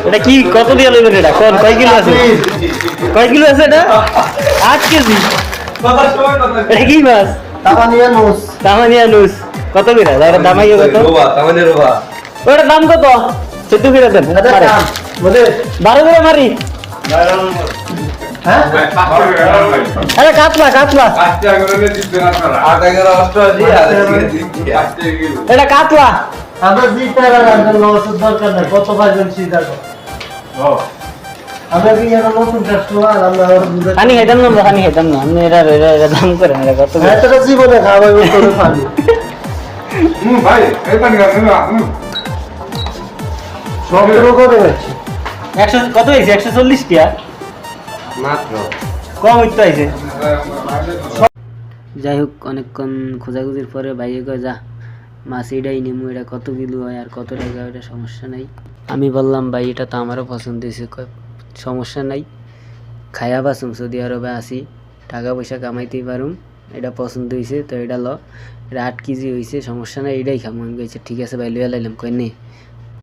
এটা কি কত দিয়ে লইবেন এটা কোন কয় কিলো আছে কয় কিলো আছে এটা 8 কেজি এটা কি মাছ তামানিয়া লুস কত করে এটা দাম আইও কত ওটার দাম কত 14 করে দেন বলে 12 করে মারি হ্যাঁ আরে কাতলা এটা কাতলা আমরা জিতার আর লসের দরকার নাই কত পাইবেন সিদ্ধান্ত আমরা কি এর নতুন কাস্টমার আমরা হানি খাইতাম না আমি এরা দাম করে এটা কত এতটা জীবনে খাওয়াই করে পানি ভাই এই পানি গাছ না সব করে যাচ্ছে 100 কত হইছে 140 টাকা মাত্র কম হইতে আইছে যাই হোক অনেকক্ষণ খোঁজাখুঁজির পরে ভাইয়ে কয় যা মাছ এটাই নিমু এটা কত কিলো হয় আর কত টাকা এটা সমস্যা নাই আমি বললাম ভাই এটা তো আমারও পছন্দ হয়েছে সমস্যা নাই খায়া বাসুম সৌদি আরবে আসি টাকা পয়সা কামাইতেই পারুম এটা পছন্দ হয়েছে তো এটা এটা 8 কেজি হয়েছে সমস্যা নাই এটাই খামু আমি কইছি ঠিক আছে ভাই লইয়া লাইলাম কই নে